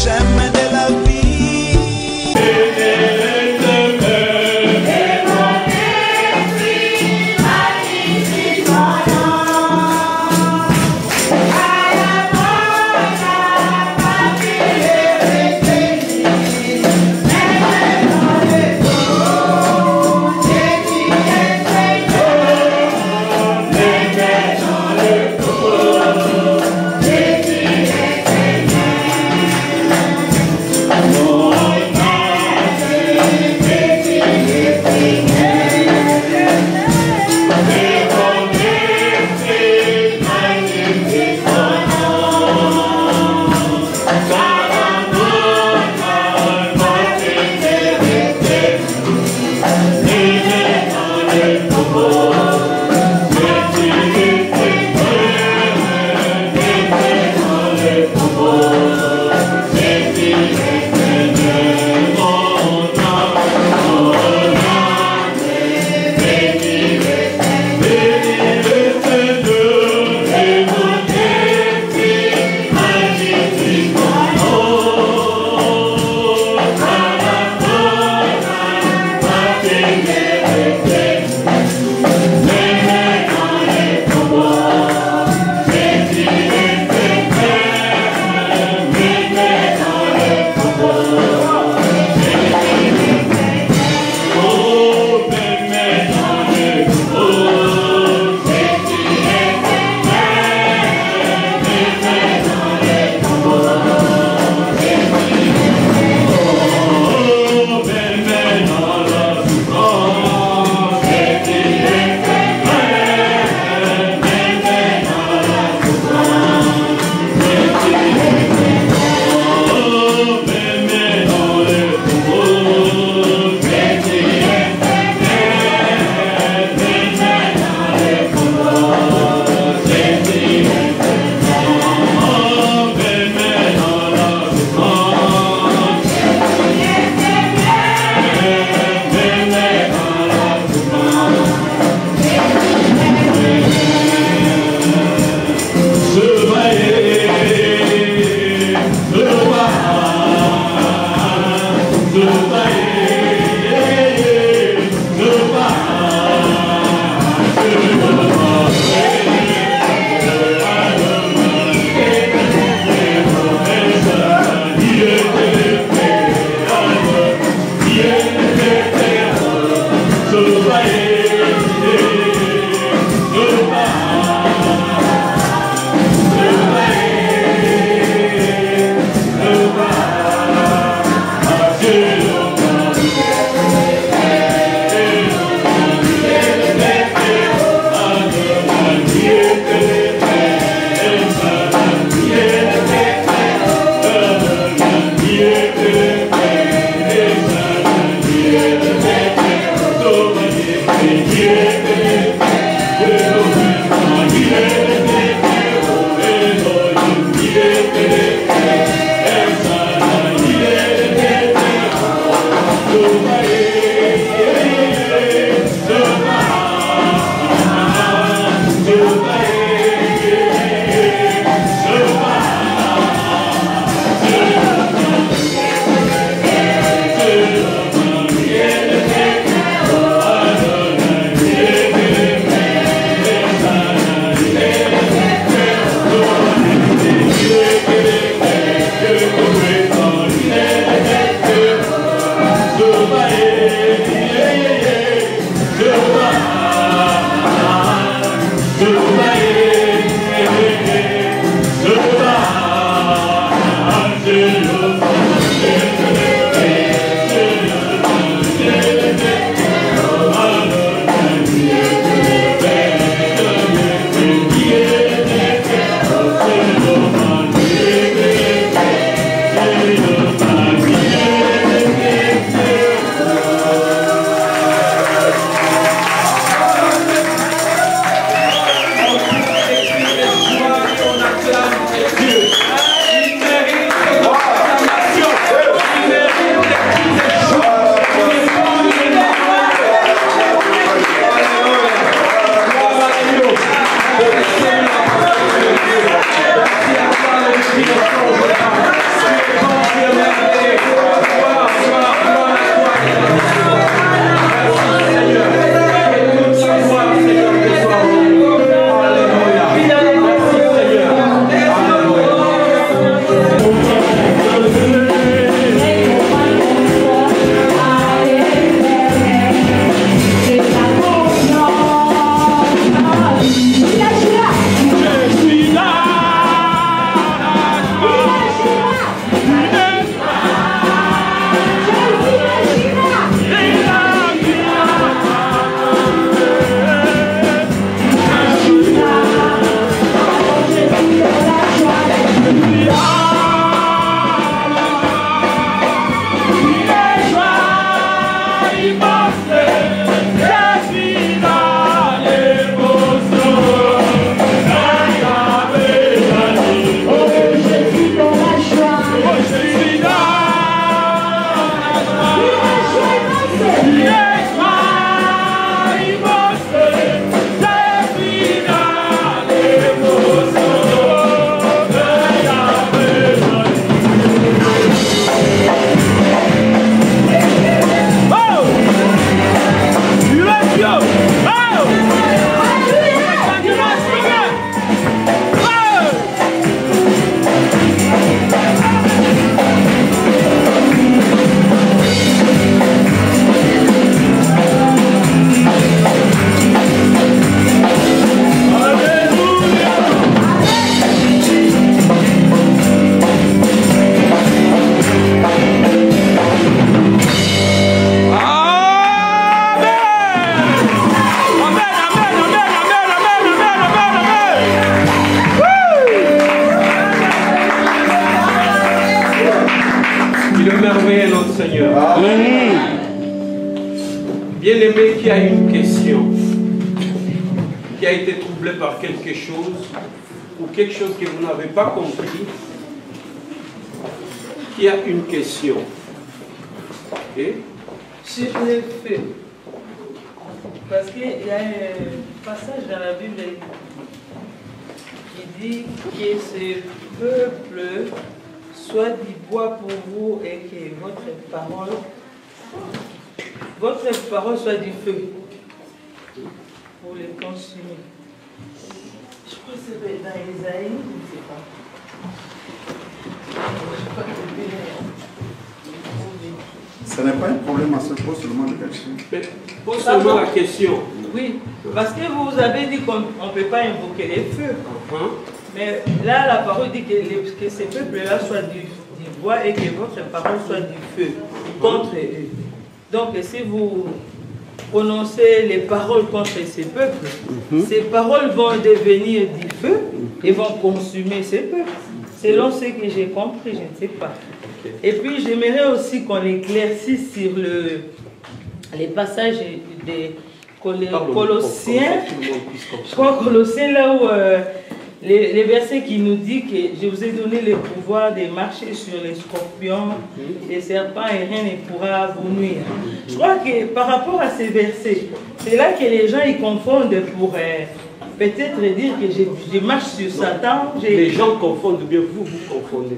chemin de la vie. Louez notre Seigneur. Bien-aimé, qui a une question, qui a été troublé par quelque chose, ou quelque chose que vous n'avez pas compris, qui a une question. Okay? Sur le feu. Parce qu'il y a un passage dans la Bible qui dit que ce peuple soit du bois pour vous et que votre parole soit du feu pour les consumer. Je crois que c'est dans Isaïe, je ne sais pas. Ce n'est pas un problème à ce pose seulement la question. Pose seulement la question. Oui, parce que vous avez dit qu'on ne peut pas invoquer les feux. Mais là, la parole dit que ces peuples-là soient du bois et que votre parole soit du feu contre eux. Donc, si vous prononcez les paroles contre ces peuples, ces paroles vont devenir du feu et vont consumer ces peuples. Selon ce que j'ai compris, je ne sais pas. Et puis, j'aimerais aussi qu'on éclaircisse sur les passages des Colossiens. Je crois Colossiens, là où les versets qui nous disent que je vous ai donné le pouvoir de marcher sur les scorpions, les serpents, et rien ne pourra vous nuire. Je crois que par rapport à ces versets, c'est là que les gens ils confondent pour peut-être dire que je marche sur Satan. Les gens confondent, bien vous confondez.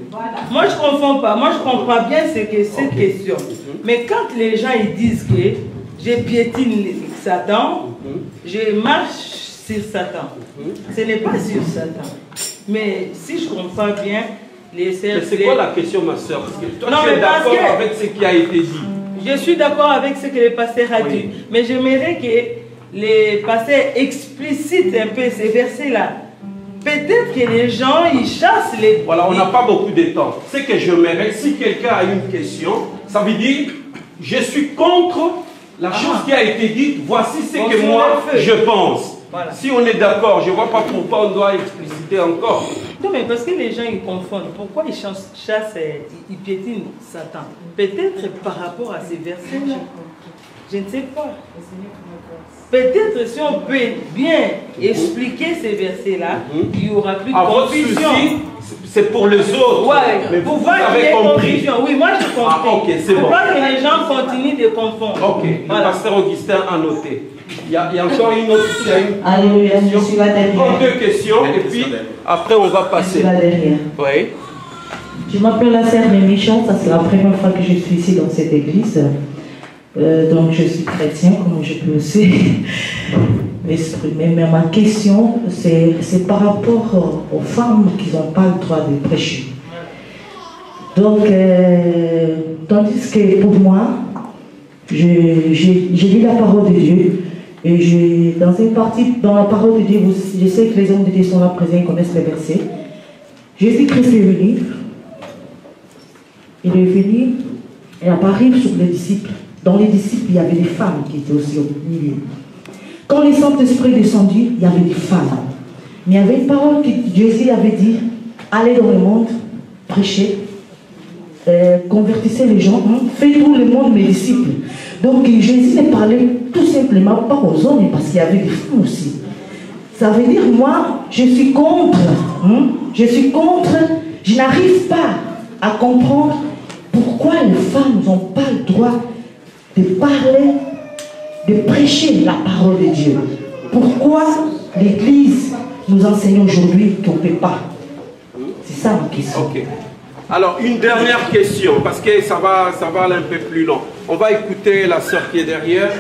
Moi je ne confonds pas, moi je comprends bien ce que cette question. Mais quand les gens ils disent que je piétine Satan, je marche sur Satan. Ce n'est pas sur Satan. Mais si je comprends bien, les serpents... C'est quoi la question, ma soeur? Parce que toi, tu es d'accord avec ce qui a été dit. Je suis d'accord avec ce que le pasteur a dit. Mais j'aimerais que les pasteurs explicitent un peu ces versets-là. Peut-être que les gens, ils chassent les... Voilà, on n'a pas beaucoup de temps. Ce que j'aimerais, si quelqu'un a une question, ça veut dire, je suis contre la chose qui a été dite, voici ce que moi, je pense. Voilà. Si on est d'accord, je ne vois pas pourquoi on doit expliciter encore. Non, mais parce que les gens, ils confondent. Pourquoi ils chassent, ils piétinent Satan? Peut-être par rapport à ces versets-là. Je ne sais pas. Peut-être si on peut bien expliquer ces versets-là, il n'y aura plus de confusion. C'est pour les autres. Ouais, mais pour vous voir qu'il y ait confusion. Oui, moi je comprends. Ah, ok, c'est bon. Pour pas que les gens continuent de confondre. Ok, voilà. Le pasteur Augustin a noté. Il y a encore une autre question. Alléluia, je suis là derrière. Deux questions et puis après on va passer. Je suis là derrière. Oui. Je m'appelle la sœur Mémichon, ça c'est la première fois que je suis ici dans cette église. Donc je suis chrétien, comme je peux aussi m'exprimer. Mais ma question, c'est par rapport aux femmes qui n'ont pas le droit de prêcher. Donc, tandis que pour moi, j'ai lu la parole de Dieu. Et dans une partie, dans la parole de Dieu, je sais que les hommes de Dieu sont là présents, ils connaissent les versets. Jésus-Christ est venu. Il est venu et apparu sur les disciples. Dans les disciples, il y avait des femmes qui étaient aussi au milieu. Quand le Saint-Esprit est descendu, il y avait des femmes. Mais il y avait une parole que Jésus avait dit, allez dans le monde, prêchez, convertissez les gens, faites tout le monde mes disciples. Donc Jésus ne parlait tout simplement pas aux hommes, mais parce qu'il y avait des femmes aussi. Ça veut dire, moi, je suis contre. Je n'arrive pas à comprendre pourquoi les femmes n'ont pas le droit de parler, de prêcher la parole de Dieu. Pourquoi l'Église nous enseigne aujourd'hui qu'on ne peut pas? C'est ça ma question. Ok. Alors, une dernière question, parce que ça va aller un peu plus long. On va écouter la sœur qui est derrière.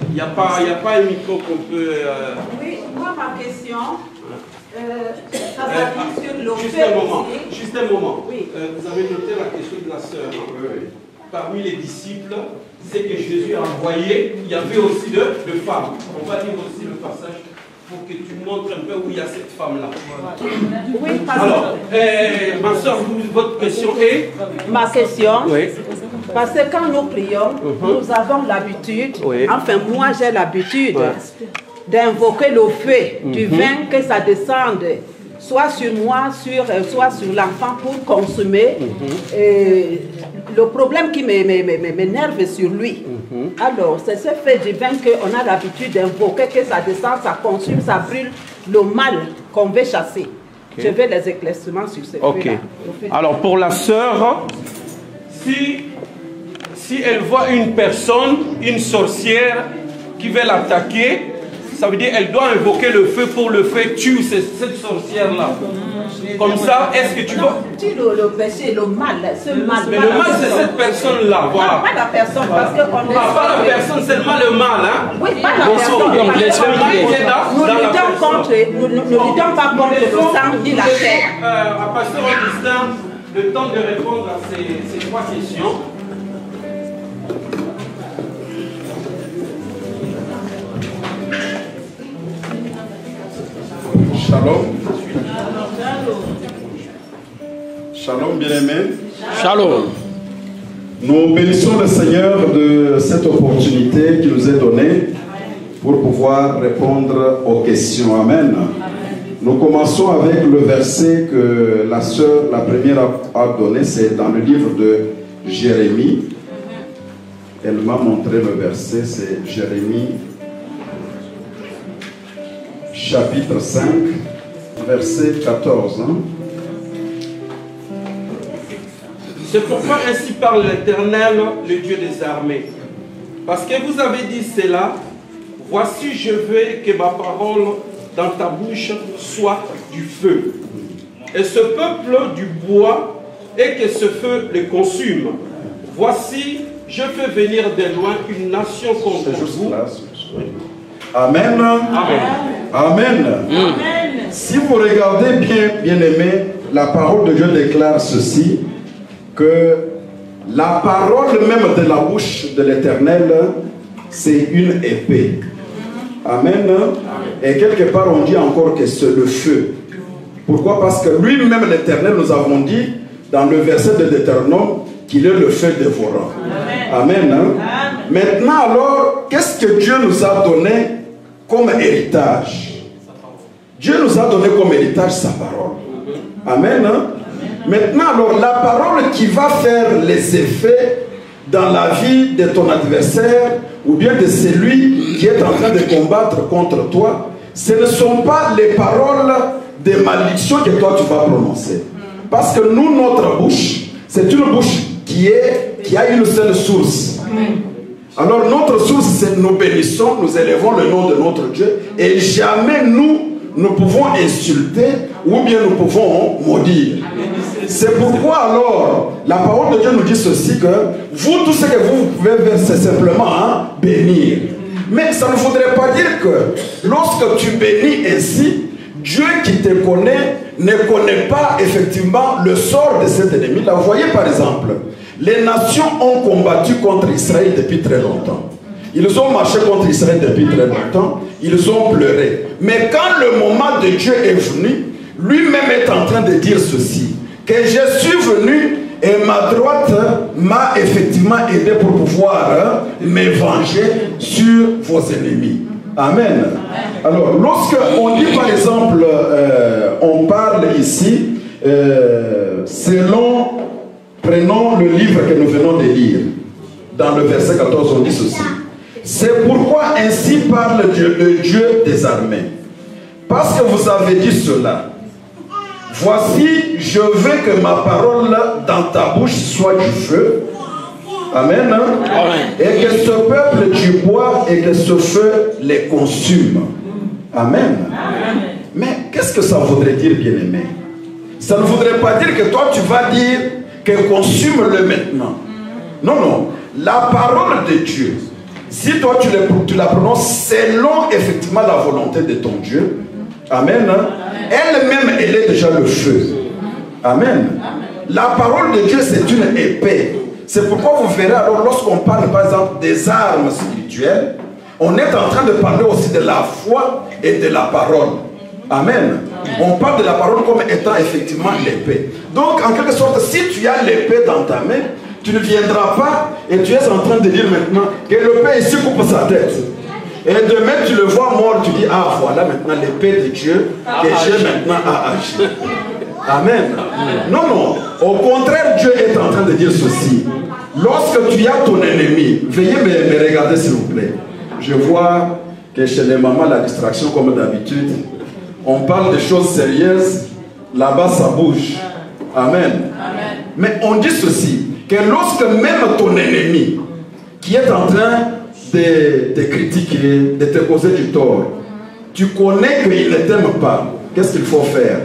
Il n'y a pas un micro qu'on peut... Oui, moi, ma question, ça va dire sur le Juste un moment. Oui. Vous avez noté la question de la sœur. Oui. Parmi les disciples, c'est que Jésus a envoyé, il y avait aussi de femmes. On va lire aussi le passage pour que tu montres un peu où il y a cette femme-là. Oui, alors, ma soeur, votre question est? Ma question, oui. Parce que quand nous prions, nous avons l'habitude, enfin moi j'ai l'habitude d'invoquer le feu du vin, que ça descende soit sur moi, soit sur l'enfant pour consommer le problème qui m'énerve sur lui, alors c'est ce fait divin qu'on a l'habitude d'invoquer, que ça descend, ça consume, ça brûle le mal qu'on veut chasser. Je veux les éclaircissements sur ce fait-là. Alors pour la sœur, si elle voit une personne, une sorcière qui veut l'attaquer, ça veut dire qu'elle doit invoquer le feu pour le feu tue cette sorcière-là. Comme ça, est-ce que tu vas... Le péché, le mal, ce mal. Mais le mal, c'est cette personne-là, voilà. Pas la personne, parce qu'on est... Pas la personne, c'est le mal, hein. Oui, pas la personne. Nous ne luttons pas contre le sang ni la chair. À Pasteur Augustin, le temps de répondre à ces trois questions. Shalom. Shalom, bien-aimés. Shalom. Nous bénissons le Seigneur de cette opportunité qui nous est donnée pour pouvoir répondre aux questions. Amen. Nous commençons avec le verset que la sœur, la première, a donné. C'est dans le livre de Jérémie. Elle m'a montré le verset, c'est Jérémie chapitre 5, verset 14. C'est pourquoi ainsi parle l'Éternel, le Dieu des armées. Parce que vous avez dit cela, voici je veux que ma parole dans ta bouche soit du feu. Et ce peuple du bois, et que ce feu le consume. Voici, je fais venir de loin une nation contre vous. Amen. Amen. Amen. Amen. Si vous regardez bien, bien-aimés, la parole de Dieu déclare ceci, que la parole même de la bouche de l'Éternel, c'est une épée. Amen. Et quelque part, on dit encore que c'est le feu. Pourquoi? Parce que lui-même, l'Éternel, nous avons dit, dans le verset de Deutéronome, qu'il est le feu dévorant. Amen. Amen. Maintenant, alors, qu'est-ce que Dieu nous a donné comme héritage? Dieu nous a donné comme héritage sa parole. Amen. Maintenant, alors, la parole qui va faire les effets dans la vie de ton adversaire ou bien de celui qui est en train de combattre contre toi, ce ne sont pas les paroles de malédiction que toi tu vas prononcer. Parce que nous, notre bouche, c'est une bouche qui a une seule source. Alors notre source, c'est nous bénissons, nous élevons le nom de notre Dieu et jamais nous pouvons insulter ou bien nous pouvons maudire. C'est pourquoi alors la parole de Dieu nous dit ceci, que vous, tout ce que vous pouvez faire, c'est simplement bénir. Mais ça ne voudrait pas dire que lorsque tu bénis ainsi, Dieu qui te connaît ne connaît pas effectivement le sort de cet ennemi. Là, vous voyez par exemple, les nations ont combattu contre Israël depuis très longtemps. Ils ont marché contre Israël depuis très longtemps. Ils ont pleuré. Mais quand le moment de Dieu est venu, lui-même est en train de dire ceci, que je suis venu et ma droite m'a effectivement aidé pour pouvoir me venger sur vos ennemis. Amen. Alors, lorsque on dit par exemple, on parle ici, prenons le livre que nous venons de lire, dans le verset 14, on dit ceci. C'est pourquoi ainsi parle le Dieu des armées. Parce que vous avez dit cela, voici, je veux que ma parole dans ta bouche soit du feu. Amen. Et que ce peuple du bois et que ce feu les consume. Amen. Mais qu'est-ce que ça voudrait dire, bien-aimé? Ça ne voudrait pas dire que toi tu vas dire que consume-le maintenant. Non, non. La parole de Dieu, si toi tu la prononces selon effectivement la volonté de ton Dieu, amen, elle-même elle est déjà le feu. Amen. La parole de Dieu c'est une épée. C'est pourquoi vous verrez alors lorsqu'on parle par exemple des armes spirituelles, on est en train de parler aussi de la foi et de la parole. Amen. On parle de la parole comme étant effectivement l'épée. Donc en quelque sorte, si tu as l'épée dans ta main, tu ne viendras pas et tu es en train de dire maintenant que l'épée ici coupe sa tête. Et demain tu le vois mort, tu dis ah voilà maintenant l'épée de Dieu que j'ai maintenant à agir. Amen. Non, non. Au contraire, Dieu est en train de dire ceci. Lorsque tu as ton ennemi, veuillez me regarder s'il vous plaît. Je vois que chez les mamans, la distraction comme d'habitude, on parle de choses sérieuses, là-bas ça bouge. Amen. Mais on dit ceci, que lorsque même ton ennemi, qui est en train de te critiquer, de te causer du tort, tu connais qu'il ne t'aime pas, qu'est-ce qu'il faut faire?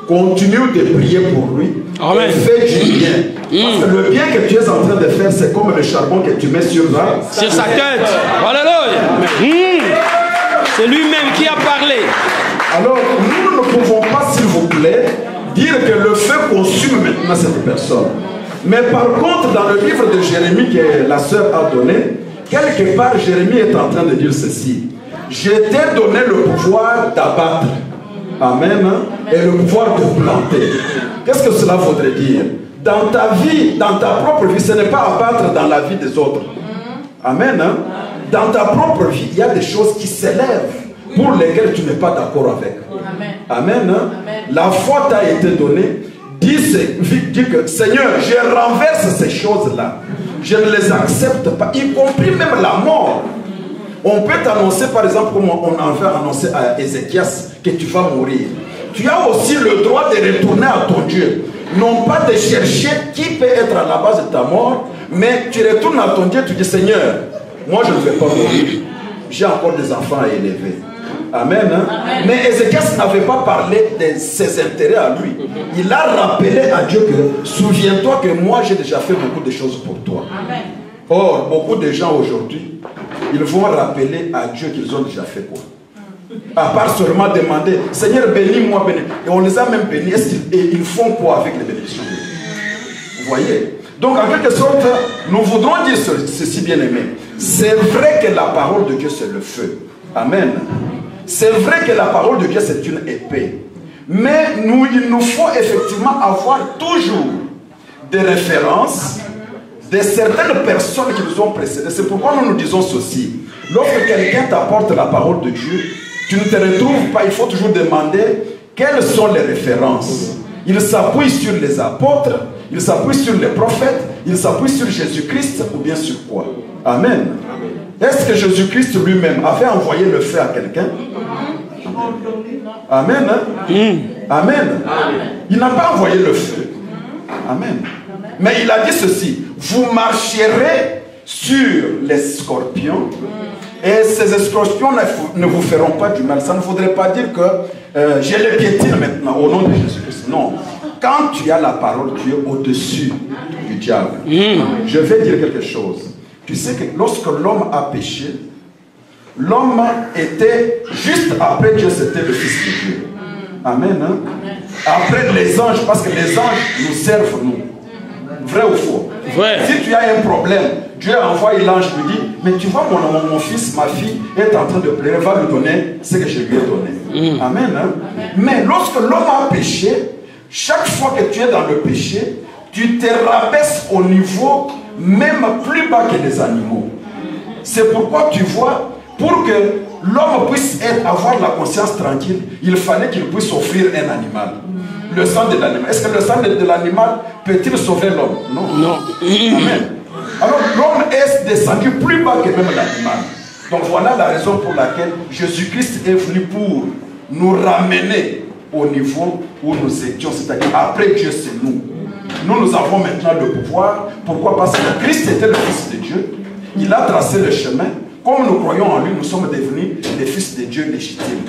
Continue de prier pour lui. Amen. Et fais du bien. Parce que le bien que tu es en train de faire, c'est comme le charbon que tu mets sur sa tête. Alléluia. C'est lui-même qui a parlé. Alors, nous ne pouvons pas, s'il vous plaît, dire que le feu consume maintenant cette personne. Mais par contre, dans le livre de Jérémie que la sœur a donné, quelque part, Jérémie est en train de dire ceci. Je t'ai donné le pouvoir d'abattre. Amen. Et le pouvoir de planter. Qu'est-ce que cela voudrait dire? Dans ta vie, dans ta propre vie, ce n'est pas abattre dans la vie des autres. Amen. Dans ta propre vie, il y a des choses qui s'élèvent pour lesquelles tu n'es pas d'accord avec. Amen. La foi t'a été donnée. Dis que Seigneur, je renverse ces choses-là. Je ne les accepte pas, y compris même la mort. On peut t'annoncer, par exemple, comme on avait annoncé à Ézéchias, que tu vas mourir. Tu as aussi le droit de retourner à ton Dieu. Non pas de chercher qui peut être à la base de ta mort, mais tu retournes à ton Dieu, tu dis Seigneur, moi je ne vais pas mourir. J'ai encore des enfants à élever. Amen. Mais Ézéchias n'avait pas parlé de ses intérêts à lui. Il a rappelé à Dieu que souviens-toi que moi j'ai déjà fait beaucoup de choses pour toi. Amen. Or, beaucoup de gens aujourd'hui, ils vont rappeler à Dieu qu'ils ont déjà fait quoi? À part seulement demander, Seigneur bénis-moi, bénis. Et on les a même bénis, et ils font quoi avec les bénédictions de Dieu? Vous voyez? Donc en quelque sorte, nous voudrons dire ceci, bien aimé. C'est vrai que la parole de Dieu c'est le feu. Amen. C'est vrai que la parole de Dieu c'est une épée. Mais il nous faut effectivement avoir toujours des références de certaines personnes qui nous ont précédés. C'est pourquoi nous nous disons ceci. Lorsque quelqu'un t'apporte la parole de Dieu, tu ne te retrouves pas, il faut toujours demander quelles sont les références. Il s'appuie sur les apôtres, il s'appuie sur les prophètes, il s'appuie sur Jésus-Christ ou bien sur quoi? Amen. Est-ce que Jésus-Christ lui-même avait envoyé le feu à quelqu'un? Amen. Amen. Il n'a pas envoyé le feu. Amen. Mais il a dit ceci, vous marcherez sur les scorpions et ces scorpions ne vous feront pas du mal. Ça ne voudrait pas dire que je les piétine maintenant au nom de Jésus-Christ. Non. Quand tu as la parole, tu es au-dessus du diable. Je vais dire quelque chose. Tu sais que lorsque l'homme a péché, l'homme était juste après Dieu, c'était le Fils de Dieu. Amen. Après les anges, parce que les anges nous servent, nous. Vrai ou faux? Vrai. Si tu as un problème, Dieu envoie l'ange lui dit, mais tu vois mon fils, ma fille est en train de pleurer, va lui donner ce que je lui ai donné. Amen. Mais lorsque l'homme a péché, chaque fois que tu es dans le péché, tu te rabaisses au niveau même plus bas que les animaux. C'est pourquoi tu vois, pour que l'homme puisse avoir la conscience tranquille, il fallait qu'il puisse offrir un animal. Le sang de l'animal. Est-ce que le sang de l'animal peut-il sauver l'homme? Non. Non. Amen. Alors l'homme est descendu plus bas que même l'animal. Donc voilà la raison pour laquelle Jésus-Christ est venu pour nous ramener au niveau où nous étions. C'est-à-dire après Dieu c'est nous. Nous avons maintenant le pouvoir. Pourquoi? Parce que Christ était le Fils de Dieu. Il a tracé le chemin. Comme nous croyons en lui, nous sommes devenus des fils de Dieu légitimes.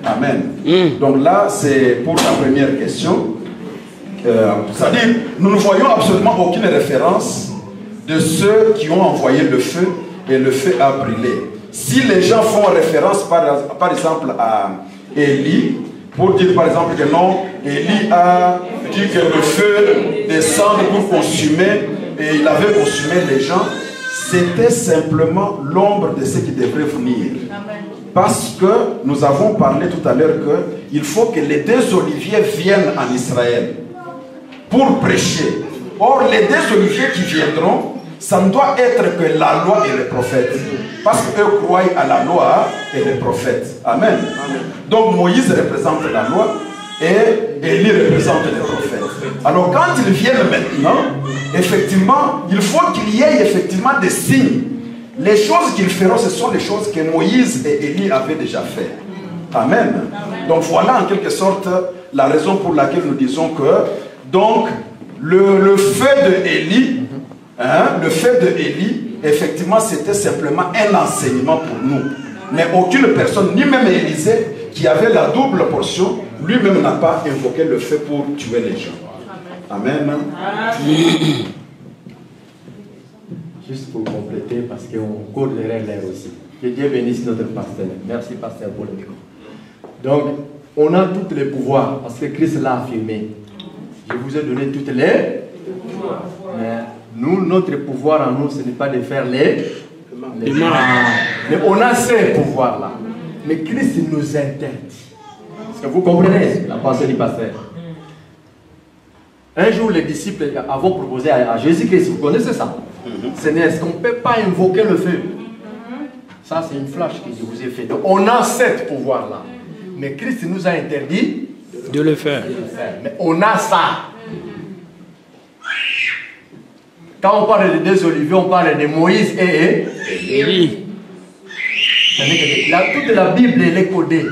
Amen. Donc là, c'est pour la première question. C'est-à-dire, nous ne voyons absolument aucune référence de ceux qui ont envoyé le feu et le feu a brûlé. Si les gens font référence par exemple à Élie, pour dire par exemple que non, Élie a dit que le feu descend pour consumer, et il avait consumé les gens, c'était simplement l'ombre de ce qui devrait venir. Amen. Parce que nous avons parlé tout à l'heure qu'il faut que les deux oliviers viennent en Israël pour prêcher. Or, les deux oliviers qui viendront, ça ne doit être que la loi et les prophètes. Parce qu'eux croient à la loi et les prophètes. Amen. Amen. Donc Moïse représente la loi, et Élie représente les prophètes. Alors quand ils viennent maintenant, effectivement, il faut qu'il y ait effectivement des signes. Les choses qu'ils feront, ce sont les choses que Moïse et Élie avaient déjà fait. Amen. Donc voilà en quelque sorte la raison pour laquelle nous disons que donc le fait de Élie, le fait de Élie, effectivement c'était simplement un enseignement pour nous. Mais aucune personne, ni même Élisée, qui avait la double portion, lui-même n'a pas invoqué le fait pour tuer les gens. Amen. Juste pour compléter, parce qu'on court derrière l'air aussi. Que Dieu bénisse notre pasteur. Merci pasteur pour le micro. Donc, on a tous les pouvoirs, parce que Christ l'a affirmé. Je vous ai donné toutes les pouvoirs. Mais nous, notre pouvoir en nous, ce n'est pas de faire les mal. Mais on a ces pouvoirs-là. Mais Christ nous interdit. Est-ce que vous comprenez la pensée du pasteur? Un jour, les disciples avaient proposé à Jésus-Christ, vous connaissez ça? Seigneur, est-ce qu'on ne peut pas invoquer le feu? Ça, c'est une flash que je vous ai fait. Donc, on a ce pouvoir-là. Mais Christ nous a interdit de le faire. Mais on a ça. Quand on parle de deux oliviers, on parle de Moïse et Élie. Toute la Bible, elle est codée.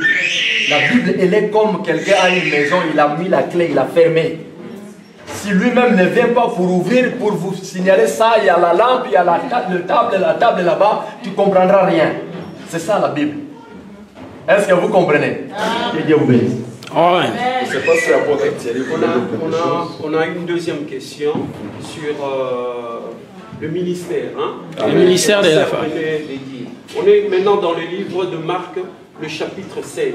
La Bible, elle est comme quelqu'un a une maison, il a mis la clé, il a fermé. Si lui-même ne vient pas pour ouvrir, pour vous signaler ça, il y a la lampe, il y a la table là-bas, tu ne comprendras rien. C'est ça la Bible. Est-ce que vous comprenez? Que Dieu vous bénisse. Je ne sais pas si l'apôtre Thierry, on a une deuxième question sur le ministère. Le ministère de la femme. On est maintenant dans le livre de Marc, le chapitre 16.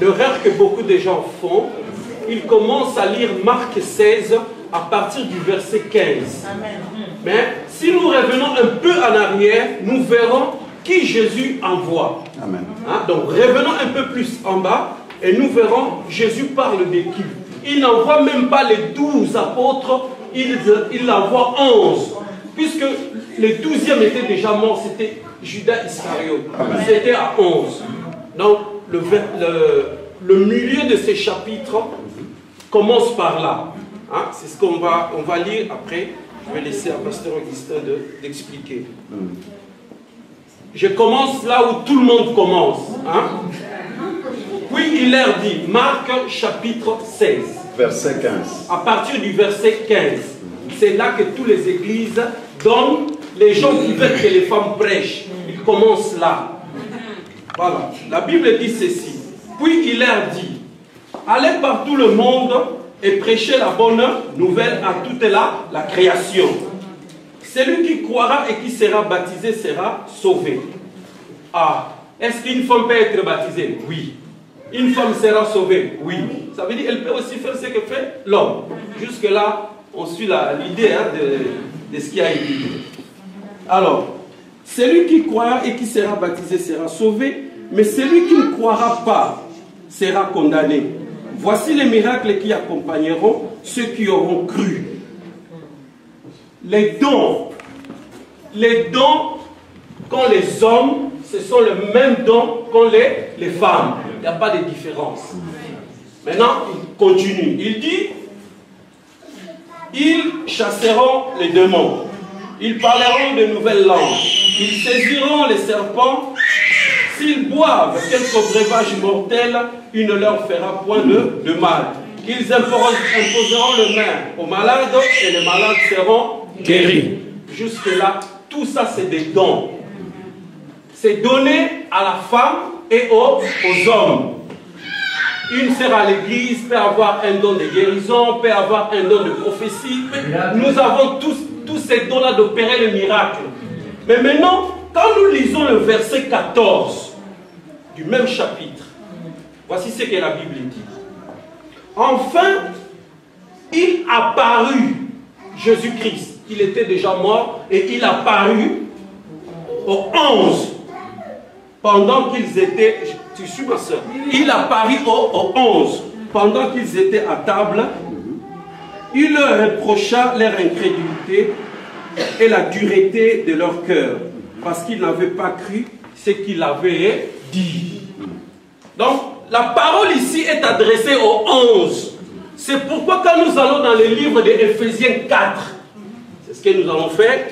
L'erreur que beaucoup de gens font, ils commencent à lire Marc 16 à partir du verset 15. Mais si nous revenons un peu en arrière, nous verrons qui Jésus envoie. Amen. Donc revenons un peu plus en bas et nous verrons Jésus parle de qui. Il n'envoie même pas les 12 apôtres, il envoie 11. Puisque le 12e était déjà mort, c'était Judas Iscariote. C'était à 11. Donc le milieu de ces chapitres commence par là. C'est ce qu'on va lire après. Je vais laisser à Pasteur Augustin d'expliquer. Je commence là où tout le monde commence. Puis il leur dit, Marc chapitre 16. Verset 15. À partir du verset 15. C'est là que toutes les églises donnent, les gens qui veulent que les femmes prêchent. Ils commencent là. Voilà. La Bible dit ceci. Puis il leur dit, allez par tout le monde et prêchez la bonne nouvelle à toute la création. Celui qui croira et qui sera baptisé sera sauvé. Est-ce qu'une femme peut être baptisée? Oui. Une femme sera sauvée? Oui. Ça veut dire qu'elle peut aussi faire ce que fait l'homme. Jusque-là, on suit l'idée de ce qui a été dit. Alors, celui qui croira et qui sera baptisé sera sauvé, mais celui qui ne croira pas sera condamné. Voici les miracles qui accompagneront ceux qui auront cru. Les dons qu'ont les hommes, ce sont les mêmes dons qu'ont les femmes. Il n'y a pas de différence. Maintenant, il continue. Il dit, ils chasseront les démons. Ils parleront de nouvelles langues. Ils saisiront les serpents. S'ils boivent quelque breuvage mortel, il ne leur fera point de mal. Ils imposeront les mains aux malades et les malades seront guéris. Jusque-là, tout ça c'est des dons. C'est donné à la femme et aux hommes. Une sœur à l'église peut avoir un don de guérison, peut avoir un don de prophétie. Nous avons tous ces dons-là d'opérer le miracle. Mais maintenant, quand nous lisons le verset 14 du même chapitre, voici ce que la Bible dit. Enfin, il apparut, Jésus-Christ, il était déjà mort, et il apparut aux 11, pendant qu'ils étaient, tu suis ma soeur, il apparut aux 11, pendant qu'ils étaient à table, il leur reprocha leur incrédulité et la dureté de leur cœur, parce qu'ils n'avaient pas cru ce qu'il avait dit. Donc, la parole ici est adressée aux 11. C'est pourquoi quand nous allons dans le livre d'Éphésiens 4, c'est ce que nous allons faire.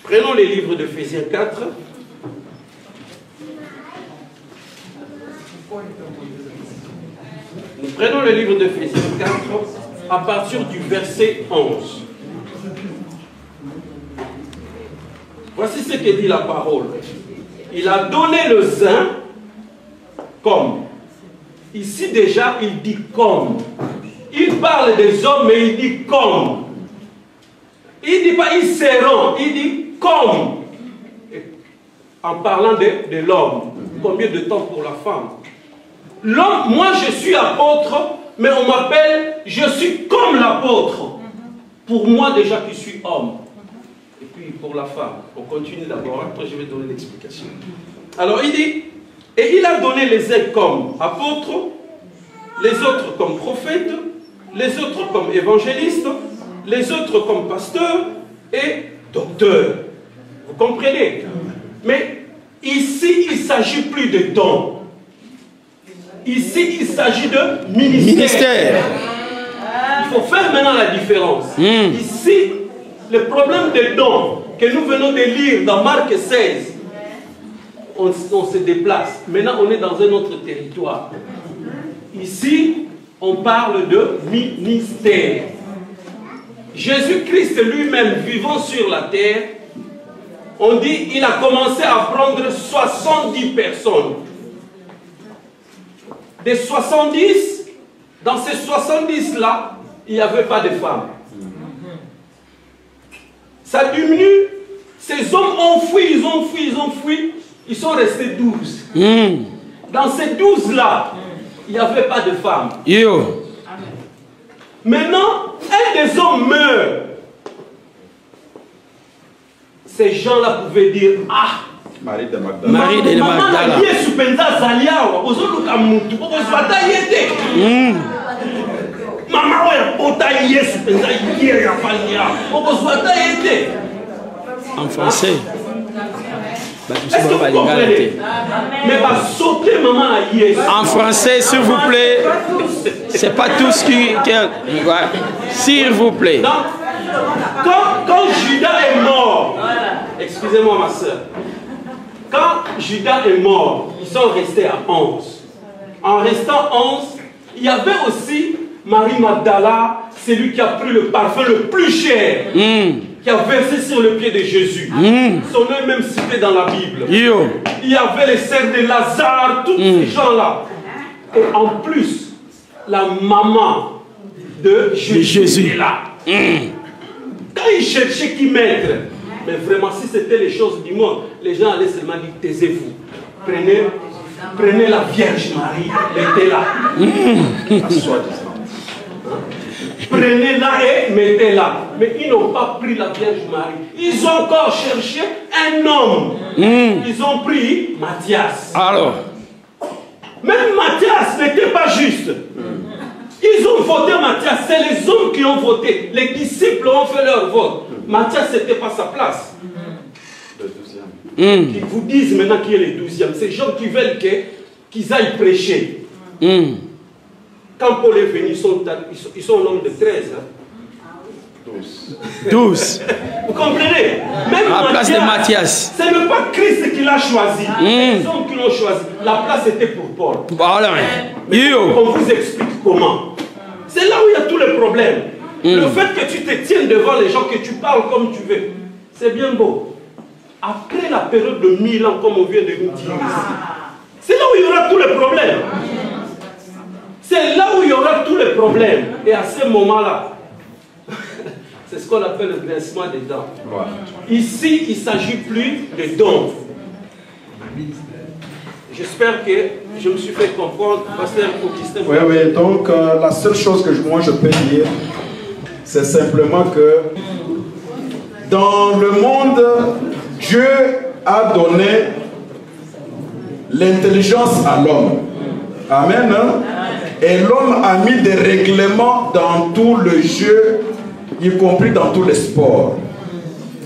Prenons les livres d'Éphésiens 4. Nous prenons le livre d'Éphésiens 4 à partir du verset 11. Voici ce que dit la parole. Il a donné le zin comme. Ici déjà, il dit comme. Il parle des hommes, mais il dit comme. Il ne dit pas ils seront, il dit comme. En parlant de l'homme. Combien de temps pour la femme? L'homme, moi je suis apôtre, mais on m'appelle, je suis comme l'apôtre. Pour moi déjà qui suis homme. Et puis pour la femme, on continue d'abord, après je vais donner l'explication. Alors il dit, et il a donné les uns comme apôtres, les autres comme prophètes, les autres comme évangélistes, les autres comme pasteurs et docteurs. Vous comprenez? Mais ici, il ne s'agit plus de dons. Ici, il s'agit de ministère. Il faut faire maintenant la différence. Ici, le problème des dons que nous venons de lire dans Marc 16, on se déplace. Maintenant, on est dans un autre territoire. Ici, on parle de ministère. Jésus-Christ lui-même, vivant sur la terre, on dit qu'il a commencé à prendre 70 personnes. Des 70, dans ces 70-là, il n'y avait pas de femmes. Ça diminue. Ces hommes ont fui, ils ont fui, ils ont fui. Ils sont restés 12. Dans ces 12-là, il n'y avait pas de femmes. Maintenant, un des hommes meurt. Ces gens-là pouvaient dire, ah, Marie de Magdala. Marie de Magdala. En français. Est-ce que vous comprenez? Mais va sauter maman à Yes. En français, s'il vous plaît. C'est pas tout ce qui... S'il vous plaît. Donc, quand Judas est mort, excusez-moi ma soeur, quand Judas est mort, ils sont restés à 11. En restant 11, il y avait aussi Marie Magdala, celui qui a pris le parfum le plus cher, qui a versé sur le pied de Jésus. Son nom est même cité dans la Bible. Il y avait les sœurs de Lazare, tous ces gens-là. Et en plus, la maman de Jésus est là. Quand ils cherchaient qui mettre, mais vraiment, si c'était les choses du monde, les gens allaient seulement dire, taisez-vous. Prenez la Vierge Marie, mettez-la. Prenez-la et mettez-la. Mais ils n'ont pas pris la Vierge Marie. Ils ont encore cherché un homme. Ils ont pris Matthias. Alors. Même Matthias n'était pas juste. Ils ont voté Matthias. C'est les hommes qui ont voté. Les disciples ont fait leur vote. Matthias, ce n'était pas sa place. Le 12e. Ils vous disent maintenant qui est le 12e. Ces gens qui veulent qu'ils aillent prêcher. Quand Paul est venu, ils sont au nombre de 13. Hein? 12. Vous comprenez? Même à la place de Matthias. Ce n'est pas Christ qui l'a choisi. C'est les hommes qui l'ont choisi. La place était pour Paul. Voilà. On vous explique comment. C'est là où il y a tous les problèmes. Le fait que tu te tiennes devant les gens, que tu parles comme tu veux, c'est bien beau. Après la période de 1000 ans, comme on vient de nous dire ici, c'est là où il y aura tous les problèmes. C'est là où il y aura tous les problèmes. Et à ce moment-là, c'est ce qu'on appelle le grincement des dents. Ici, il ne s'agit plus de dons. J'espère que je me suis fait comprendre, Pasteur Augustin. Oui, oui, donc la seule chose que moi je peux dire, c'est simplement que dans le monde, Dieu a donné l'intelligence à l'homme. Amen. Hein? Et l'homme a mis des règlements dans tout le jeu, y compris dans tous les sports.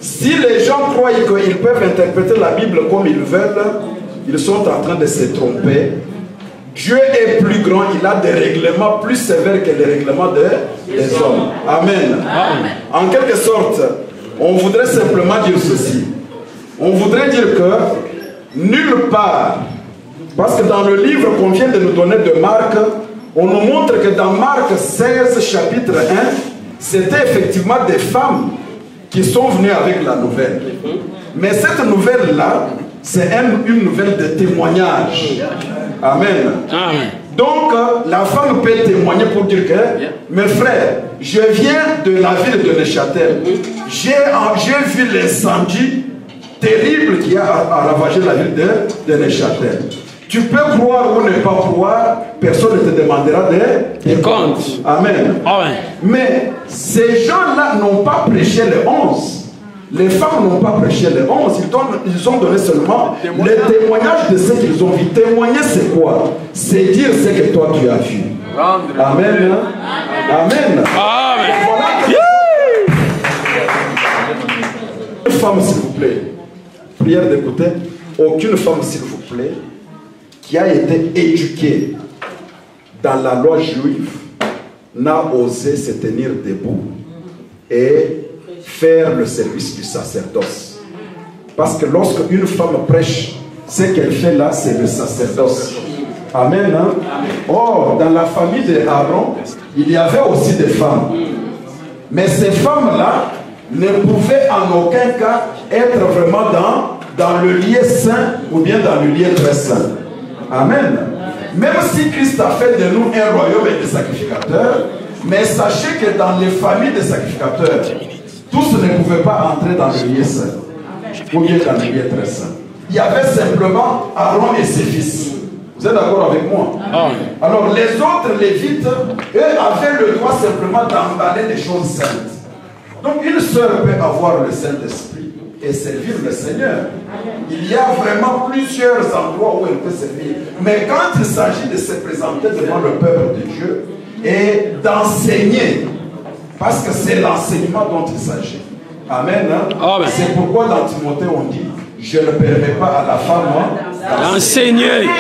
Si les gens croient qu'ils peuvent interpréter la Bible comme ils veulent, ils sont en train de se tromper. Dieu est plus grand, il a des règlements plus sévères que les règlements des hommes. Amen. Amen. En quelque sorte, on voudrait simplement dire ceci. On voudrait dire que nulle part, parce que dans le livre qu'on vient de nous donner de Marc, on nous montre que dans Marc 16, chapitre 1, c'était effectivement des femmes qui sont venues avec la nouvelle. Mais cette nouvelle-là, c'est une nouvelle de témoignage. Amen. Amen. Donc, la femme peut témoigner pour dire que, mes frères, je viens de la ville de Neuchâtel. J'ai vu l'incendie terrible qui a ravagé la ville de Neuchâtel. Tu peux croire ou ne pas croire, personne ne te demandera des comptes. Amen. Amen. Mais ces gens-là n'ont pas prêché les 11. Les femmes n'ont pas prêché les 11. Ils ont donné seulement les témoignages de ce qu'ils ont vu. Témoigner, c'est quoi? C'est dire ce que toi tu as vu. Amen. Amen. Amen. Une femme, s'il vous plaît. Prière d'écouter. Aucune femme, s'il vous plaît, qui a été éduquée dans la loi juive n'a osé se tenir debout et faire le service du sacerdoce. Parce que lorsque une femme prêche, ce qu'elle fait là, c'est le sacerdoce. Amen. Hein? Or, dans la famille de Aaron, il y avait aussi des femmes. Mais ces femmes-là ne pouvaient en aucun cas être vraiment dans le lieu saint ou bien dans le lieu très saint. Amen. Même si Christ a fait de nous un royaume et des sacrificateurs, mais sachez que dans les familles des sacrificateurs, tous ne pouvaient pas entrer dans le lieu saint ou bien dans le lieu très saint. Il y avait simplement Aaron et ses fils. Vous êtes d'accord avec moi? Alors les autres lévites, eux, avaient le droit simplement d'emballer des choses saintes. Donc une sœur peut avoir le Saint-Esprit et servir le Seigneur. Il y a vraiment plusieurs endroits où elle peut servir. Mais quand il s'agit de se présenter devant le peuple de Dieu et d'enseigner, parce que c'est l'enseignement dont il s'agit. Amen. Hein? Amen. C'est pourquoi dans Timothée on dit, je ne permets pas à la femme d'enseigner. Alléluia.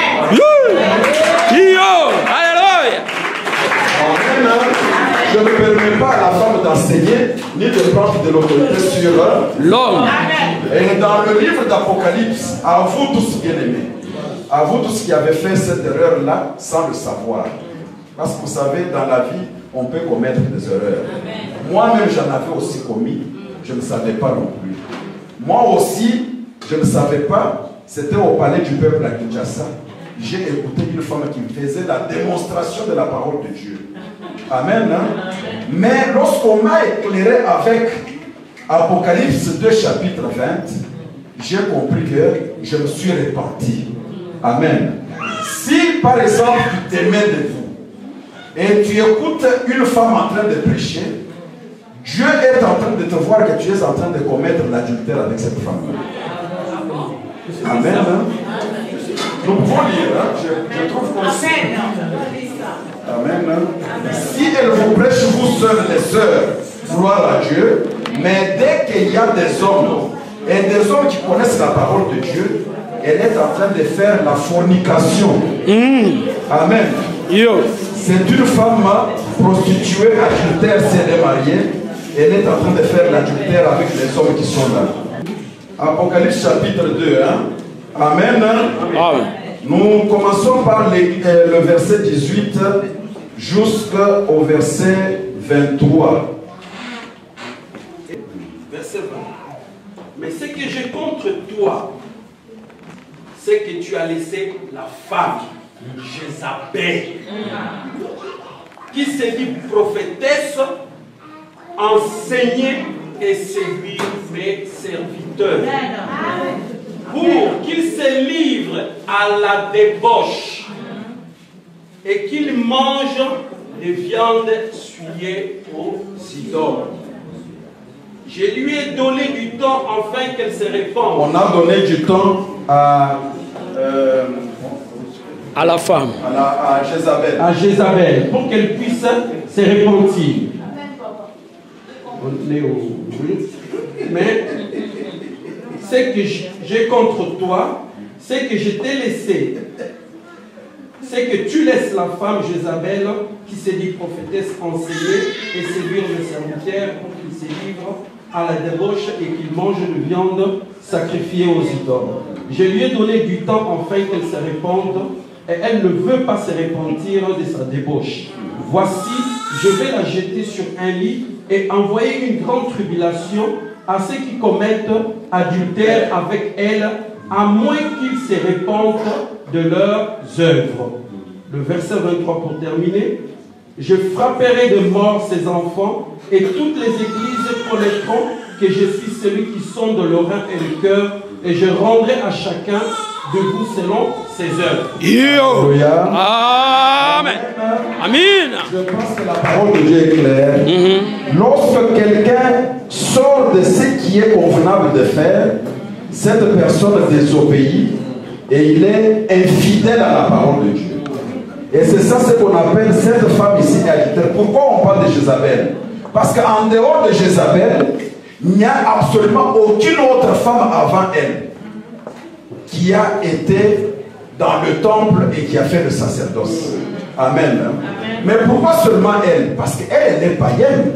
Amen. Je ne permets pas à la femme d'enseigner ni de prendre de l'autorité sur l'homme. Et dans le livre d'Apocalypse, à vous tous bien-aimés, à vous tous qui avez fait cette erreur-là sans le savoir. Parce que vous savez, dans la vie, on peut commettre des erreurs. Moi-même, j'en avais aussi commis. Je ne savais pas non plus. Moi aussi, je ne savais pas. C'était au palais du peuple à Kinshasa. J'ai écouté une femme qui me faisait la démonstration de la parole de Dieu. Amen. Hein? Mais lorsqu'on m'a éclairé avec Apocalypse 2, chapitre 20, j'ai compris que je me suis repenti. Amen. Si par exemple tu t'aimais de vous et tu écoutes une femme en train de prêcher, Dieu est en train de te voir que tu es en train de commettre l'adultère avec cette femme. Amen. Hein? Nous pouvons lire. Hein? Je trouve qu'on... Amen. Si elle vous prêche, vous seuls les sœurs, gloire à Dieu. Mais dès qu'il y a des hommes, et des hommes qui connaissent la parole de Dieu, elle est en train de faire la fornication. Amen. C'est une femme prostituée, adultère, si elle est mariée. Elle est en train de faire l'adultère avec les hommes qui sont là. Apocalypse chapitre 2. Hein? Amen. Amen. Nous commençons par le verset 18 jusqu'au verset 23. Verset 20. Mais ce que j'ai contre toi, c'est que tu as laissé la femme, Jézabel, qui se dit prophétesse, enseigner et séduire mes serviteurs, pour qu'ils se livrent à la débauche et qu'ils mangent des viandes souillées aux idoles. Je lui ai donné du temps afin qu'elle se répande. On a donné du temps à la femme, à Jézabel. À Jézabel, pour qu'elle puisse se repentir. Mais ce que j'ai contre toi, c'est que je t'ai laissé. Ce c'est que tu laisses la femme Jézabel, qui s'est dit prophétesse, enseigner et séduire le serviteur pour qu'il se livre à la débauche et qu'il mange de viande sacrifiée aux idoles. Je lui ai donné du temps afin qu'elle se répande, et elle ne veut pas se repentir de sa débauche. Voici, je vais la jeter sur un lit et envoyer une grande tribulation à ceux qui commettent adultère avec elle, à moins qu'ils se répandent de leurs œuvres. Le verset 23 pour terminer. Je frapperai de mort ses enfants et toutes les églises connaîtront que je suis celui qui sonde le rein et le cœur, et je rendrai à chacun de vous selon ses œuvres. Amen. Amen. Je pense que la parole de Dieu est claire. Lorsque quelqu'un sort de ce qui est convenable de faire, cette personne désobéit et il est infidèle à la parole de Dieu. Et c'est ça ce qu'on appelle cette femme ici adultère. Pourquoi on parle de Jézabel? Parce qu'en dehors de Jézabel, il n'y a absolument aucune autre femme avant elle qui a été dans le temple et qui a fait le sacerdoce. Amen. Mais pourquoi seulement elle? Parce qu'elle est païenne.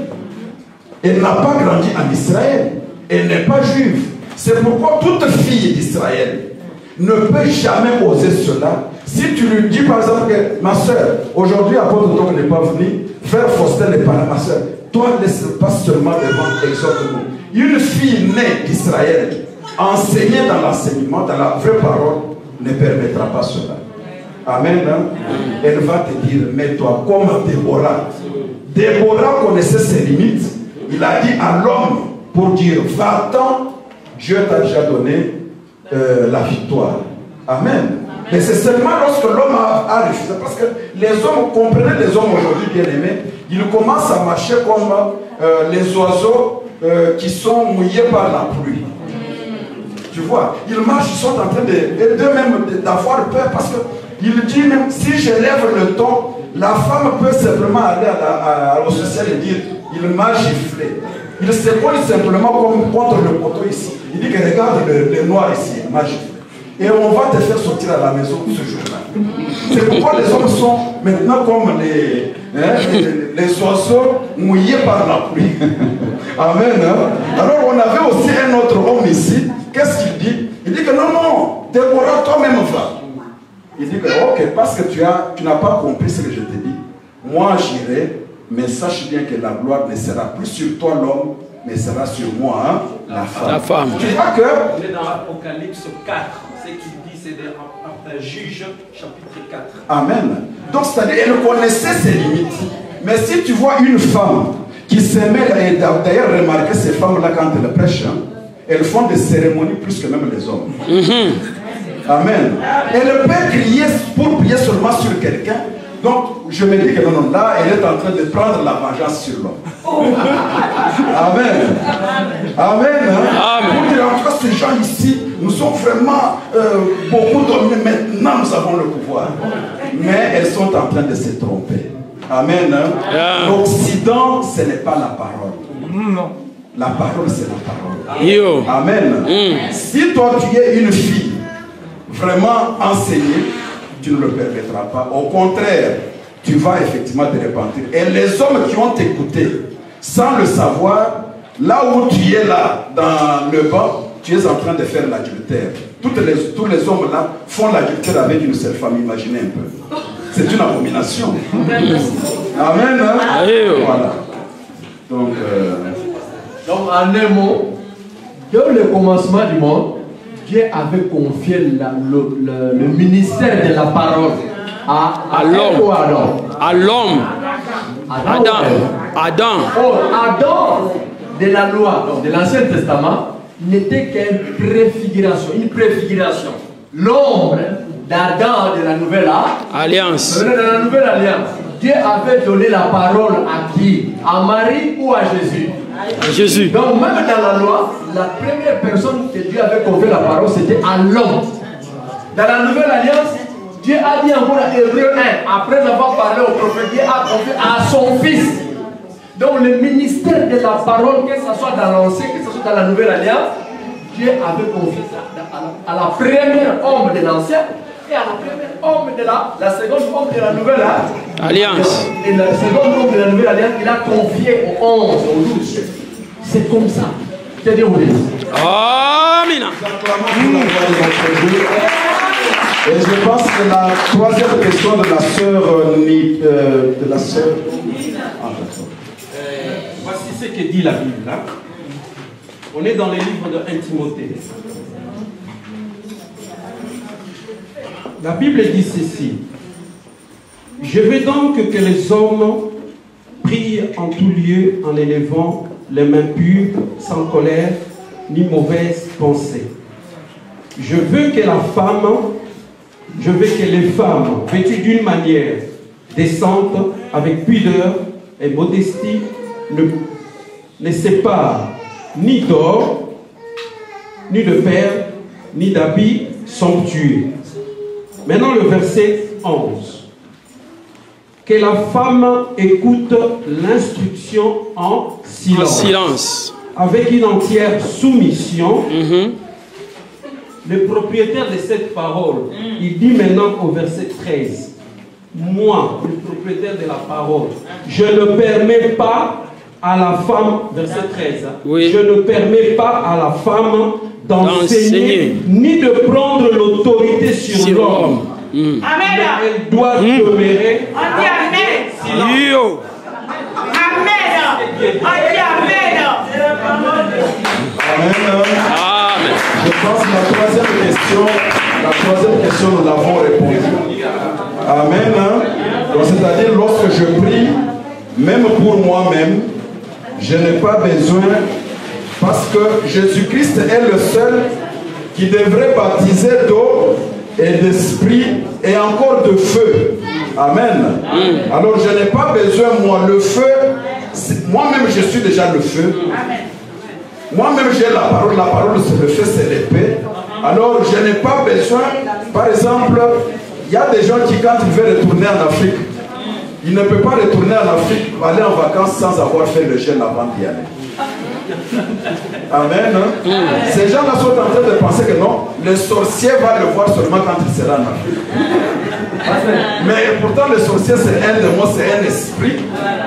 Elle n'a pas grandi en Israël. Elle n'est pas juive. C'est pourquoi toute fille d'Israël ne peut jamais oser cela. Si tu lui dis par exemple que ma soeur, aujourd'hui apôtre Tom n'est pas venu, frère Faustin n'est pas là, ma soeur, toi laisse pas seulement devant, exhorte-nous. Une fille née d'Israël, enseignée dans l'enseignement, dans la vraie parole, ne permettra pas cela. Amen. Elle va te dire, mets-toi comme Déborah. Déborah connaissait ses limites. Il a dit à l'homme pour dire, va-t'en, Dieu t'a déjà donné la victoire. Amen. Mais c'est seulement lorsque l'homme a refusé. Parce que les hommes, comprenez les hommes aujourd'hui bien aimés, ils commencent à marcher comme les oiseaux qui sont mouillés par la pluie. Tu vois, ils marchent, ils sont en train d'eux-mêmes d'avoir peur parce qu'il dit même si je lève le ton, la femme peut simplement aller au social et dire il m'a giflé. Il se pose simplement comme contre le poteau ici. Il dit que regarde le noir ici, il m'a giflé. Et on va te faire sortir à la maison ce jour-là. C'est pourquoi les hommes sont maintenant comme les oiseaux mouillés par la pluie. Amen. Alors on avait aussi un autre homme ici. Qu'est-ce qu'il dit? Il dit que non, Déborah, toi-même va. Il dit que ok, parce que tu n'as pas compris ce que je t'ai dit. Moi j'irai, mais sache bien que la gloire ne sera plus sur toi l'homme, mais sera sur moi, hein, la femme. La femme. Tu vois que on est dans l'Apocalypse 4. Ce qu'il dit, c'est dans Juge, chapitre 4. Amen. Donc, c'est-à-dire, elle connaissait ses limites. Mais si tu vois une femme qui se met, et d'ailleurs, remarquez ces femmes-là quand elles prêchent, hein, elles font des cérémonies plus que même les hommes. Amen. Elle peut crier pour prier seulement sur quelqu'un. Donc, je me dis que non, là, elle est en train de prendre la vengeance sur l'homme. Amen. Amen. Pour dire, en tout cas, ces gens ici, nous sommes vraiment beaucoup dominés. Maintenant, nous avons le pouvoir. Mais elles sont en train de se tromper. Amen. L'Occident, ce n'est pas la parole. Non. La parole, c'est la parole. Amen. Si toi, tu es une fille vraiment enseignée, tu ne le permettras pas. Au contraire, tu vas effectivement te repentir. Et les hommes qui ont écouté, sans le savoir, là où tu es là, dans le banc, tu es en train de faire l'adultère. Tous les hommes là font l'adultère avec une seule femme, imaginez un peu. C'est une abomination. Amen. Voilà. Donc, en un mot, dès le commencement du monde, Dieu avait confié le ministère de la parole à l'homme ou à l'homme. À l'homme. Adam. Adam de la loi, donc de l'Ancien Testament, n'était qu'une préfiguration. L'ombre d'Adam de la Nouvelle Alliance. De la Nouvelle Alliance. Dieu avait donné la parole à qui? À Marie ou à Jésus? Jésus. Donc même dans la loi, la première personne que Dieu avait confié la parole, c'était à l'homme. Dans la Nouvelle Alliance, Dieu a dit encore à Hébreu 1, après avoir parlé au prophète, Dieu a confié à son fils. Donc le ministère de la parole, que ce soit dans l'Ancien, que ce soit dans la Nouvelle Alliance, Dieu avait confié ça à la première homme de l'Ancien, Et alors, le premier homme de la seconde homme de la nouvelle Alliance. Et le second homme de la nouvelle alliance, il a confié aux 11, aux 12. C'est comme ça. C'est des obéis. Amen. Et je pense que la troisième question de la sœur de la sœur. Ah, d'accord. Voici ce que dit la Bible. Hein. On est dans les livres de 1 Timothée. La Bible dit ceci. Je veux donc que les hommes prient en tout lieu en élevant les mains pures, sans colère ni mauvaise pensée. Je veux que les femmes, vêtues d'une manière décente, avec pudeur et modestie, ne séparent ni d'or, ni de perles, ni d'habits somptueux. Maintenant le verset 11. Que la femme écoute l'instruction en silence. En silence. Avec une entière soumission. Le propriétaire de cette parole, il dit maintenant au verset 13. Moi, le propriétaire de la parole, je ne permets pas à la femme, verset 13, oui. Je ne permets pas à la femme d'enseigner ni de prendre l'autorité sur l'homme. Amen. Elle doit demeurer. On dit Amen. Yo. Amen. On dit Amen. Amen. Je pense que la troisième question, nous l'avons répondu. Amen. Donc, c'est-à-dire, lorsque je prie, même pour moi-même, je n'ai pas besoin, parce que Jésus-Christ est le seul qui devrait baptiser d'eau et d'esprit et encore de feu. Amen. Alors je n'ai pas besoin, moi, le feu, moi-même je suis déjà le feu. Moi-même j'ai la parole c'est le feu, c'est l'épée. Alors je n'ai pas besoin, par exemple, il y a des gens qui quand ils veulent retourner en Afrique, ils ne peuvent pas retourner en Afrique, aller en vacances sans avoir fait le jeûne avant d'y aller. Amen. Ces gens-là sont en train de penser que non, le sorcier va le voir seulement quand il sera en Afrique. Mais pourtant le sorcier c'est un démon, c'est un esprit.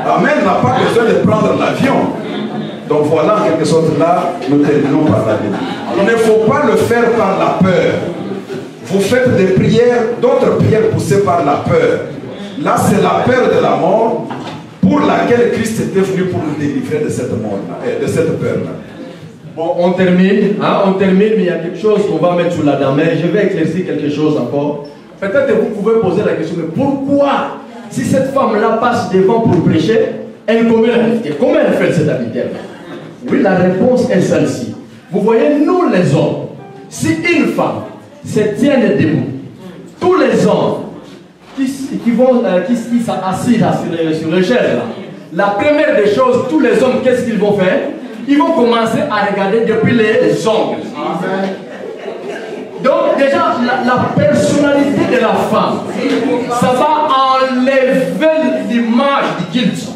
Amen, n'a pas besoin de prendre l'avion. Donc voilà, en quelque sorte là, nous terminons par la Bible. Il ne faut pas le faire par la peur. Vous faites des prières, d'autres prières poussées par la peur. Là c'est la peur de la mort, pour laquelle Christ était venu pour nous délivrer de cette mort-là, de cette peur-là. Bon, on termine, mais il y a quelque chose qu'on va mettre sur la dame. Mais je vais éclaircir quelque chose encore. Peut-être que vous pouvez poser la question, mais pourquoi, si cette femme-là passe devant pour prêcher, elle commet la vérité? Comment elle fait cette habitude? Oui, la réponse est celle-ci. Vous voyez, nous les hommes, si une femme se tient debout, tous les hommes qui sont assis là, sur le chaise, là, la première des choses, tous les hommes, qu'est-ce qu'ils vont faire? Ils vont commencer à regarder depuis les ongles. Donc déjà, la personnalité de la femme, ça va enlever l'image du culte.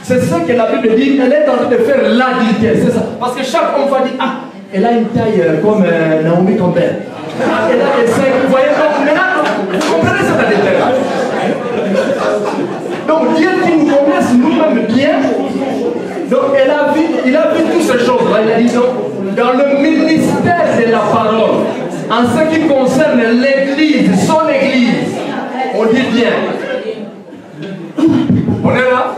C'est ça que la Bible dit, elle est en train de faire l'adultère, c'est ça. Parce que chaque homme va dire, ah, elle a une taille comme Naomi Campbell. Elle a des seins, vous voyez, donc maintenant, vous comprenez cet adultère. Donc Dieu qui nous connaisse nous-mêmes bien, donc il a vu toutes ces choses-là, il a dit donc, dans le ministère de la parole, en ce qui concerne l'église, son église, on dit bien. On est là?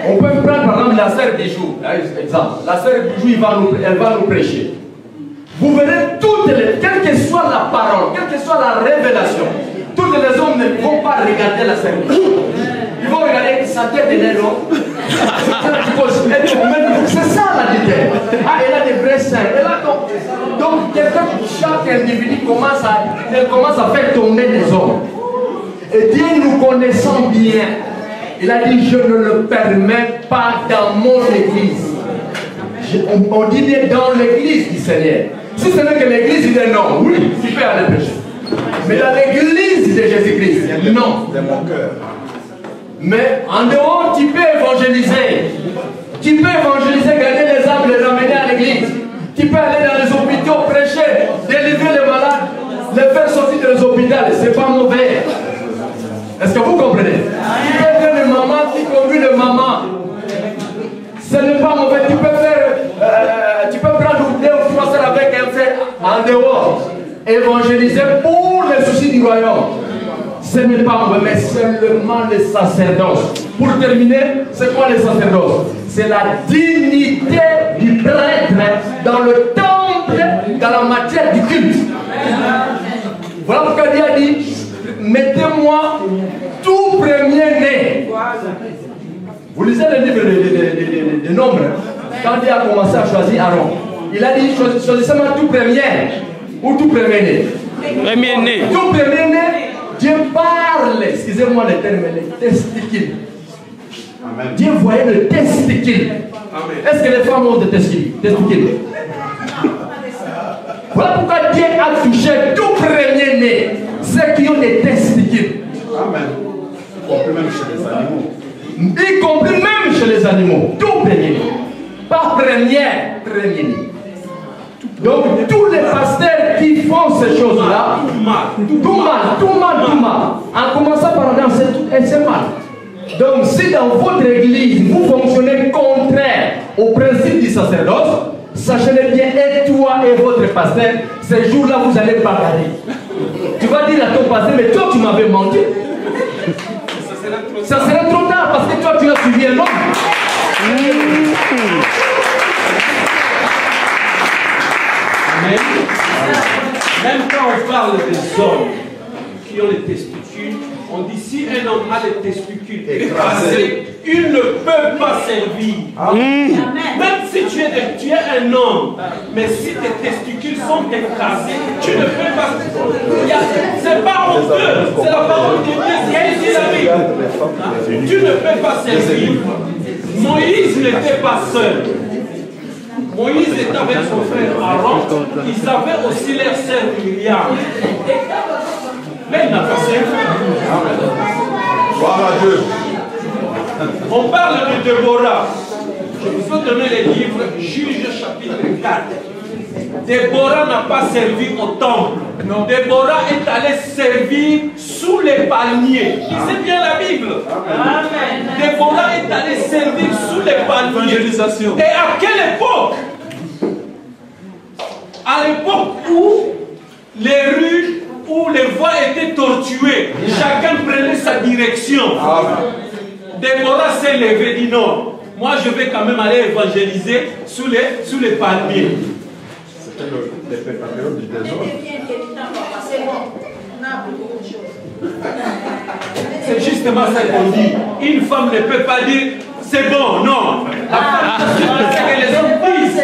On peut prendre par exemple la sœur Bijou, exemple. La sœur Bijou, elle va nous prêcher. Vous verrez toutes les, quelle que soit la parole, quelle que soit la révélation, tous les hommes ne vont pas regarder la sœur Bijou. Ils vont regarder sa tête de l'élan. C'est ça la idée. Ah, elle a des vrais seins. Donc chaque individu commence à faire tomber les hommes. Et Dieu nous connaissant bien, il a dit, je ne le permets pas dans mon église. On dit bien dans l'église du Seigneur. Si ce n'est que l'église, il dit non, oui, tu peux aller prêcher. Mais dans l'église de Jésus-Christ, non. De mon cœur. Mais en dehors, tu peux évangéliser. Tu peux évangéliser, gagner les âmes, les ramener à l'église. Tu peux aller dans les hôpitaux, prêcher, délivrer les malades, les faire sortir des hôpitaux. évangéliser pour les soucis du royaume. Ce n'est pas moi, mais seulement les sacerdoces. Pour terminer, c'est quoi les sacerdoces? C'est la dignité du prêtre dans le temple, dans la matière du culte. Voilà pourquoi Dieu a dit, mettez-moi tout premier-né. Vous lisez le livre des Nombres. Quand Dieu a commencé à choisir Aaron, il a dit, choisissez-moi tout premier ou tout premier-né. Premier-né. Tout premier-né. Dieu parle, excusez-moi le terme, les testicules. Dieu voyait le testicule. Est-ce que les femmes ont des testicules? Voilà pourquoi Dieu a touché tout premier-né, ceux qui ont des testicules. Amen. Y compris même chez les animaux. Y compris même chez les animaux. Tout premier. Pas premier-né. Donc tous les pasteurs qui font ces choses-là, tout mal. En commençant par là, c'est mal. Donc si dans votre église, vous fonctionnez contraire au principe du sacerdoce, sachez-le bien, et toi et votre pasteur, ces jours-là, vous allez bagarrer. Tu vas dire à ton pasteur, mais toi tu m'avais menti. Ça sera trop tard parce que toi tu as suivi un homme. Même quand on parle des hommes qui ont les testicules, on dit si un homme a les testicules écrasés, il ne peut pas servir. Même si tu es un homme, mais si tes testicules sont écrasés, tu ne peux pas. C'est pas honteux, c'est la parole de Dieu qui dit la Bible. Tu ne peux pas servir. Moïse n'était pas seul. Moïse était avec son frère Aaron, ils avaient aussi leur sœur Myriam. Mais il n'a pas servi. Gloire à Dieu. On parle de Déborah. Je vous ai donné les livres Juges chapitre 4. Déborah n'a pas servi au temple. Déborah est allée servir sous les palmiers. C'est bien la Bible. Amen. Déborah est allée servir sous les palmiers. Et à quelle époque? À l'époque où les rues, où les voies étaient tortuées, chacun prenait sa direction. Déborah s'est levée et dit non, moi je vais quand même aller évangéliser sous les palmiers. C'était la période du désordre. C'est justement ça qu'on dit. Une femme ne peut pas dire c'est bon, non. La femme, c'est que les hommes disent.